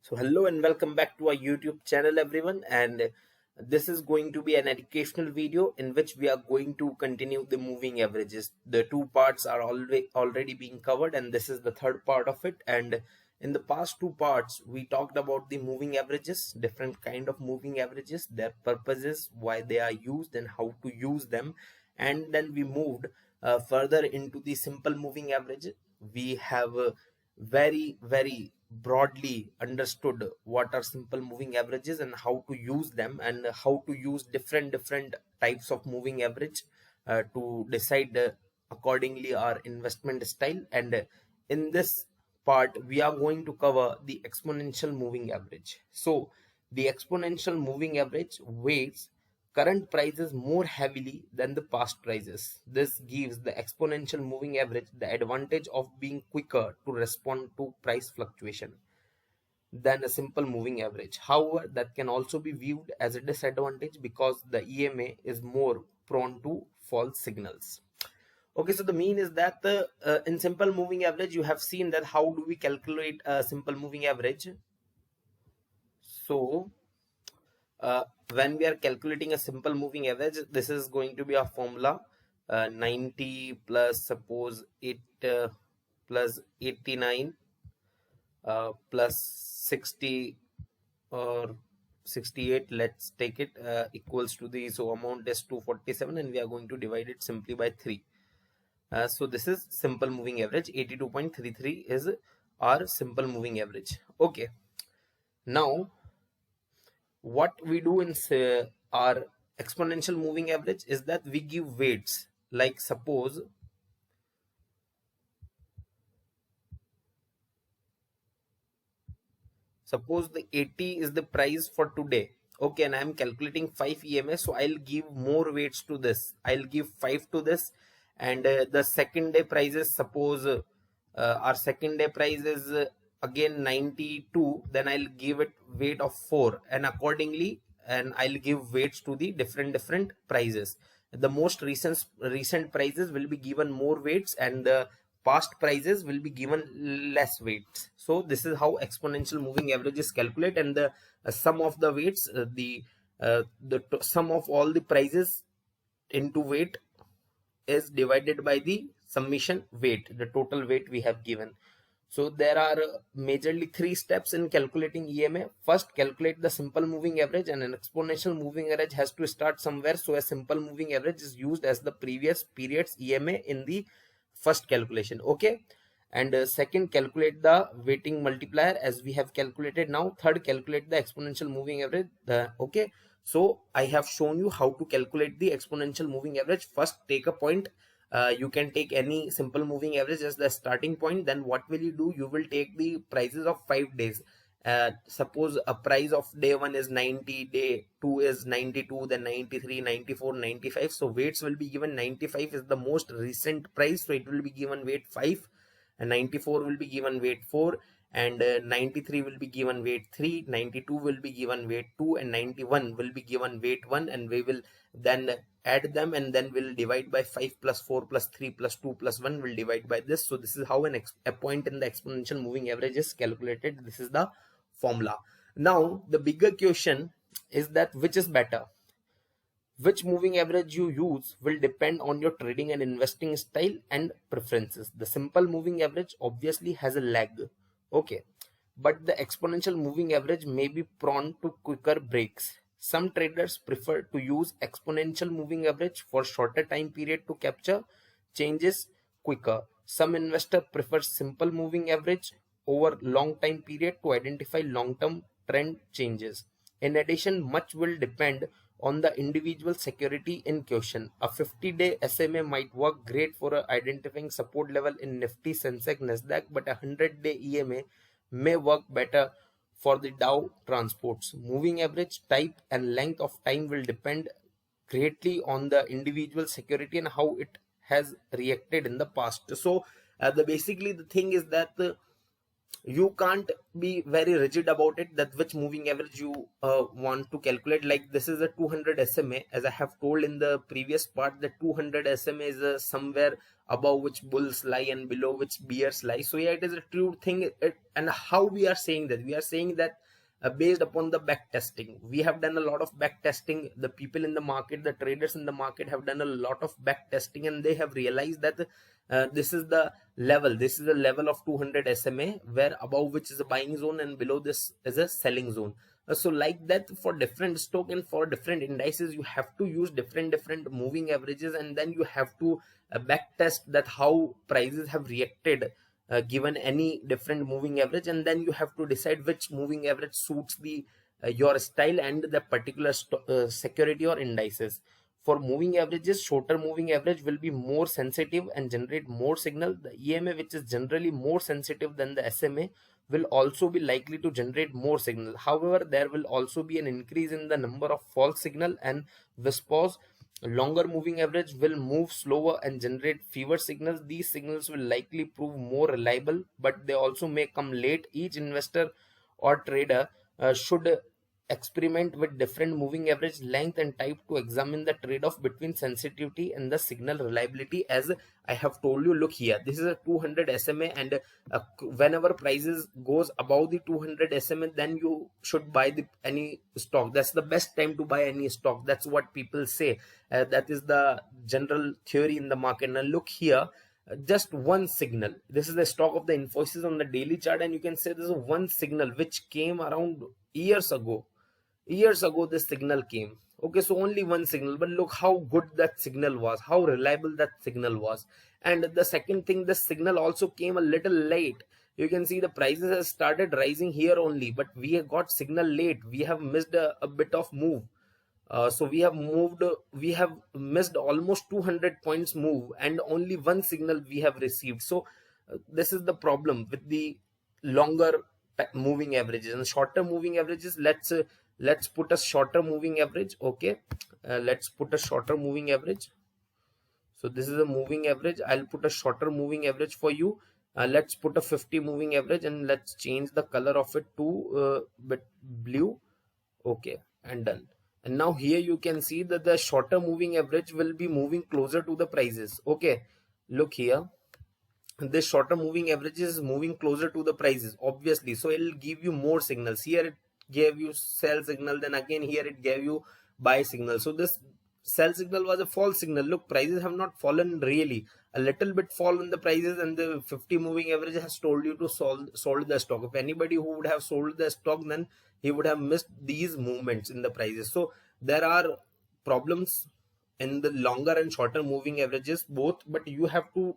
So hello and welcome back to our YouTube channel everyone, and this is going to be an educational video in which we are going to continue the moving averages. The two parts are already being covered and this is the third part of it. And in the past two parts we talked about the moving averages, different kind of moving averages, their purposes, why they are used and how to use them. And then we moved further into the simple moving average. We have very broadly understood what are simple moving averages and how to use them, and how to use different types of moving average to decide accordingly our investment style. And in this part we are going to cover the exponential moving average. So the exponential moving average weights current prices more heavily than the past prices. This gives the exponential moving average the advantage of being quicker to respond to price fluctuation than a simple moving average. However, that can also be viewed as a disadvantage because the EMA is more prone to false signals. Okay, so the mean is that in simple moving average, you have seen that how do we calculate a simple moving average. So uh, when we are calculating a simple moving average, this is going to be a formula, 90 plus suppose 8 plus 89 plus 60 or 68, let's take it, equals to the, so amount is 247 and we are going to divide it simply by 3. So this is simple moving average. 82.33 is our simple moving average. Okay, now what we do in our exponential moving average is that we give weights, like suppose the 80 is the price for today. Okay, and I'm calculating 5 EMA, so I'll give more weights to this. I'll give 5 to this. And the second day prices, suppose our second day price is again 92, then I'll give it weight of 4, and accordingly, and I'll give weights to the different prices. The most recent prices will be given more weights, and the past prices will be given less weights. So this is how exponential moving average is calculated, and the sum of the weights, the sum of all the prices into weight is divided by the summation weight, the total weight we have given. So there are majorly three steps in calculating EMA. First, calculate the simple moving average, and an exponential moving average has to start somewhere. So a simple moving average is used as the previous period's EMA in the first calculation. Okay. And second, calculate the weighting multiplier as we have calculated now. Third, calculate the exponential moving average. Okay. So I have shown you how to calculate the exponential moving average. First, take a point. You can take any simple moving average as the starting point. Then what will you do? You will take the prices of 5 days. Suppose a price of day 1 is 90, day 2 is 92, then 93, 94, 95. So weights will be given. 95 is the most recent price, so it will be given weight 5, and 94 will be given weight 4, and 93 will be given weight 3, 92 will be given weight 2, and 91 will be given weight 1, and we will then add them, and then we'll divide by 5 plus 4 plus 3 plus 2 plus 1 will divide by this. So this is how a point in the exponential moving average is calculated. This is the formula. Now the bigger question is that which is better? Which moving average you use will depend on your trading and investing style and preferences. The simple moving average obviously has a lag, okay, but the exponential moving average may be prone to quicker breaks. Some traders prefer to use exponential moving average for shorter time period to capture changes quicker. Some investor prefer simple moving average over long time period to identify long-term trend changes. In addition, much will depend on the individual security in question. A 50-day SMA might work great for identifying support level in Nifty, Sensex, Nasdaq, but a 100-day EMA may work better for the Dow transports. Moving average type and length of time will depend greatly on the individual security and how it has reacted in the past. So basically the thing is that you can't be very rigid about it that which moving average you want to calculate. Like this is a 200 SMA, as I have told in the previous part, the 200 SMA is somewhere above which bulls lie and below which bears lie. So yeah, it is a true thing. And how we are saying that? We are saying that based upon the back testing. We have done a lot of back testing. The people in the market, the traders in the market have done a lot of back testing, and they have realized that this is the level. This is the level of 200 SMA, where above which is a buying zone and below this is a selling zone. So like that, for different stock and for different indices, you have to use different moving averages, and then you have to back test that how prices have reacted given any different moving average, and then you have to decide which moving average suits the your style and the particular security or indices. For moving averages, shorter moving average will be more sensitive and generate more signal. The EMA, which is generally more sensitive than the SMA, will also be likely to generate more signal. However, there will also be an increase in the number of false signal and whispers. Longer moving average will move slower and generate fewer signals. These signals will likely prove more reliable, but they also may come late. Each investor or trader should experiment with different moving average length and type to examine the trade-off between sensitivity and the signal reliability. As I have told you, look here, this is a 200 SMA, and whenever prices goes above the 200 SMA, then you should buy any stock. That's the best time to buy any stock. That's what people say. That is the general theory in the market. Now look here, just one signal. This is the stock of the Infosys on the daily chart, and you can say this is one signal which came around years ago. This signal came. Okay, so only one signal, but look how good that signal was, how reliable that signal was. And the second thing, the signal also came a little late. You can see the prices have started rising here only, but we have got signal late. We have missed a bit of move. So we have missed almost 200 points move, and only one signal we have received. So this is the problem with the longer moving averages. And shorter moving averages, let's put a shorter moving average. Okay, let's put a shorter moving average. So this is a moving average. I'll put a shorter moving average for you. Let's put a 50 moving average, and let's change the color of it to bit blue. Okay, and done. And now here you can see that the shorter moving average will be moving closer to the prices. Okay, look here, this shorter moving average is moving closer to the prices, obviously, so it will give you more signals. Here it gave you sell signal, then again here it gave you buy signal. So this sell signal was a false signal. Look, prices have not fallen really, a little bit fall in the prices, and the 50 moving average has told you to sold the stock. If anybody who would have sold the stock, then he would have missed these movements in the prices. So there are problems in the longer and shorter moving averages both, but you have to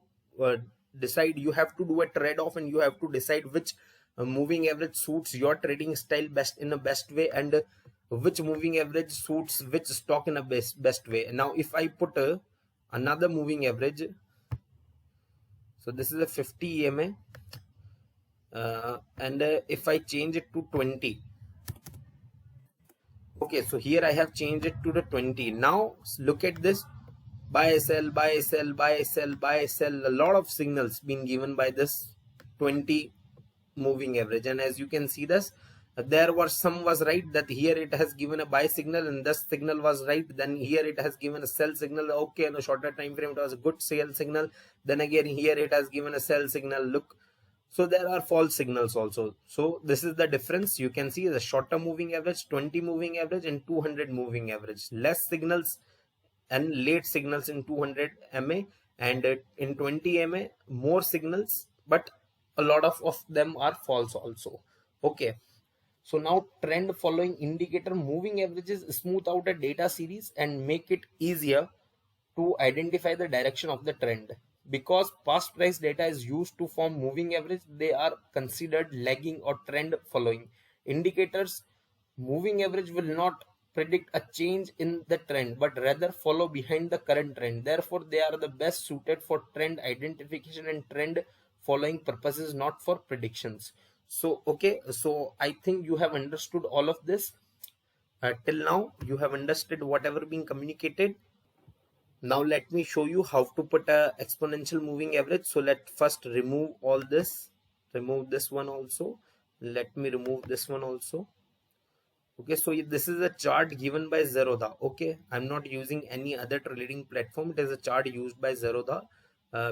decide. You have to do a trade-off, and you have to decide which moving average suits your trading style best in the best way, and which moving average suits which stock in a best way. Now if I put another moving average, so this is a 50 EMA, and if I change it to 20. Okay, so here I have changed it to the 20. Now look at this, buy sell, buy sell, buy sell, buy sell. A lot of signals being given by this 20 moving average, and as you can see this, there was some was right, that here it has given a buy signal and this signal was right, then here it has given a sell signal. Okay, in a shorter time frame it was a good sell signal, then again here it has given a sell signal. Look, so there are false signals also. So this is the difference. You can see the shorter moving average, 20 moving average, and 200 moving average. Less signals and late signals in 200 MA, and in 20 MA more signals, but a lot of them are false also. Okay, so now trend following indicator moving averages smooth out a data series and make it easier to identify the direction of the trend. Because past price data is used to form moving average, they are considered lagging or trend following indicators. Moving average will not predict a change in the trend, but rather follow behind the current trend. Therefore, they are the best suited for trend identification and trend following purposes, not for predictions. So okay, so I think you have understood all of this. Till now you have understood whatever being communicated. Now let me show you how to put a exponential moving average. So let's first remove all this. remove this one also. Let me remove this one also. Okay, so this is a chart given by Zerodha. Okay, I'm not using any other trading platform. It is a chart used by Zerodha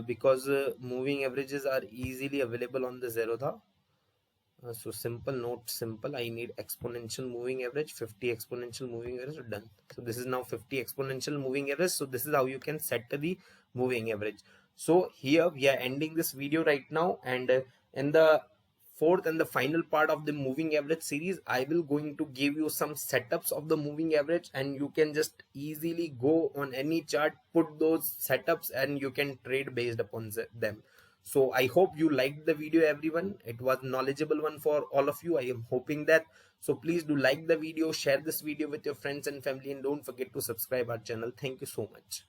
because moving averages are easily available on the Zerodha. So simple, note simple. I need exponential moving average, 50 exponential moving average, done. So this is now 50 exponential moving average. So this is how you can set the moving average. So here we are ending this video right now, and in the fourth and the final part of the moving average series, I will going to give you some setups of the moving average, and you can just easily go on any chart, put those setups, and you can trade based upon them. So I hope you liked the video, everyone. It was knowledgeable one for all of you. I am hoping that. So please do like the video, share this video with your friends and family, and don't forget to subscribe our channel. Thank you so much.